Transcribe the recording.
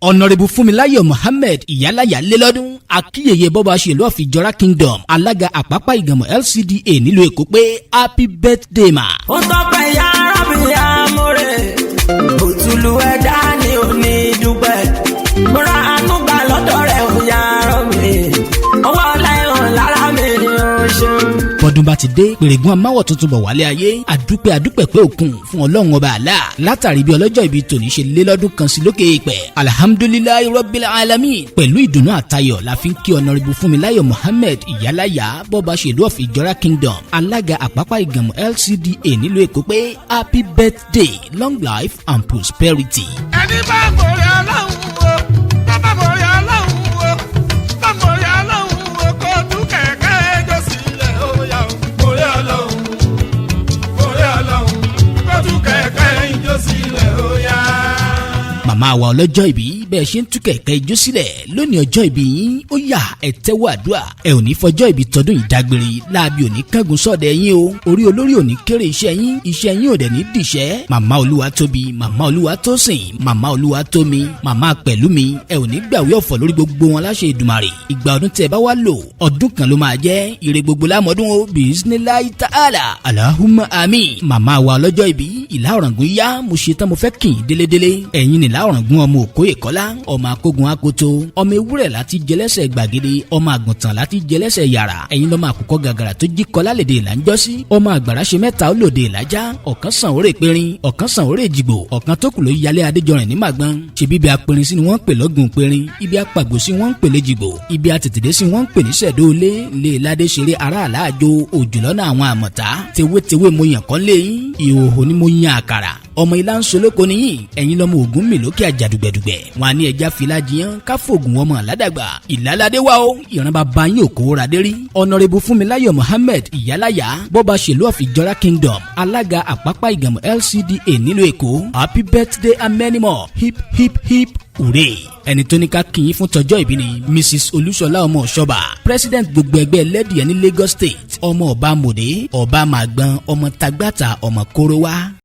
Honorable Fúnmiláyọ̀ Mohammed ìyálàyà lélọ́dún akíyèyè bọ́ba ṣèlú of Ìjọra Kingdom alága àpápá ìgànmọ̀ LCDA nílùú Èkó pé happy birthday ma. ó tọ́pẹ́ ya rábì amóre òtúlù ẹ̀dá ni ò ní dúpẹ́ múra àánú gbà lọ́dọ̀ rẹ̀ ò yá rọ̀ mí ọwọ́ ọlẹ́hàn lára mi ni ó ṣeun. bọ́dún bá ti dé pèrègùn amáwọ̀ tuntun bọ̀ wálé ayé àdúpẹ́ pé òkun fún ọlọ́run ọba àlá látàrí bí ọlọ́jọ́ ìbí tòní ṣe lé lọ́dún kan sí lókè èèpẹ̀ alhamdulilayi rabbil alamin pẹ̀lú ìdùnnú àtayọ̀ la fi ń kí Honorable Fúnmiláyọ̀ Mohammed ìyálàyà bọ́ba ṣèlú of Ìjọra Kingdom alága àpápá ìgànmọ̀ LCDA nílùú Èkó pé happy birthday long life and prosperity. ẹni bá borí ọlọ́run o bàbá borí ọlọ́run o bá borí ọlọ́run o kó tún kẹ̀kẹ́ ẹjọ́ sílẹ̀ ó yá o. borí ọlọ́run kó tún kẹ̀kẹ́ ẹjọ́ sílẹ̀ ó yá. màmá wa ọlọ́jọ́ ìbí bẹ́ẹ̀ ṣe ń tú kẹ̀kẹ́ ijó sílẹ̀ lónìí ọjọ́ ìbí yín ó yá ẹ tẹ́wọ́ àdúrà ẹ ò ní fọjọ́ ìbí tọdún ìdágbére láàbí ò ní kángun sọ́ọ̀dẹ̀ yín o orí olórí ò ní kéré iṣẹ́ yín ò dẹ̀ ní dìṣẹ́ màmá olúwa tóbi màmá olúwa tósìn màmá olúwa tómi màmá pẹ̀lú mi ẹ ò ní gbàwé ọ̀fọ̀ lórí gbogbo wọn láṣẹ Èdùmàrè ìgbà ọdún tẹ́ bá wá lò ọdún kan ló máa jẹ́ ire gbogbo lámọdún o bisimilayi ta'ala alahuma ami màmá wa ọlọ́jọ́ ìbí Ìlà Ọ̀ràngún yá mo ṣe tán mo fẹ́ kì í délédélé ẹ̀yin ní Ìlà Ọ̀ràngún ọmọ Òkóyè Kọ́lá ọmọ akógun akoto ọmọ ewúrẹ́ láti jẹlẹ́sẹ̀ gbàgede ọmọ àgùntàn láti jẹlẹ́sẹ̀ yàrá ẹ̀yin lọ́mọ àkùkọ gàgàrà tó jí kọ́lá lèdè ìlànjọ́sí ọmọ àgbàrá ṣe mẹ́ta ó lòdì ìlàjá ọ̀kan sàn òrè périn ọ̀kan sàn òrè jìgbò ọ̀kan tó kù ló yálé adéjọrin ní màgbọ́n ṣebí ibi apẹrin sí ni wọ́n ń pè lọ́gùn périn ibi apàgbò sí wọ́n ń pè léjìgbò ibi àtètèdé sí wọ́n ń pè ní sẹ̀dóolé lè ládé ṣeré ará àláàjò òjòlọ́nà àwọn àmọ̀tá tewétewé mo yàn kán lé yín ìhòòhò ni mo yan àkàrà ọmọ ilá ń solóko níyìn ẹ̀yin lọ́mọ ògún mi lókè àjàdùgbẹ̀dùgbẹ̀ wọn à ní ẹja filajiyàn káfóògùn ọmọ aládàgbà ìlàládé wa o ìran bàbá yín òkò radé rí Honorable Fúnmiláyọ̀ Mohammed ìyálàyà bọ́ba ṣèlú of Ìjọra Kingdom alága àpápá ìgànmọ̀ LCDA nílùú Èkó happy birthday and many more hip hip hip hooray ẹni tó ní ká kí yín fún tọjọ́ ìbí ni Mrs Olúṣọlá ọmọ ọ̀ṣọ́bà president gbogbo ẹgbẹ́ lẹ́dìẹ̀ ní Lagos State ọmọ ọba mòdé ọba màgbọ́n ọmọ tagbata ọmọ kóró wá.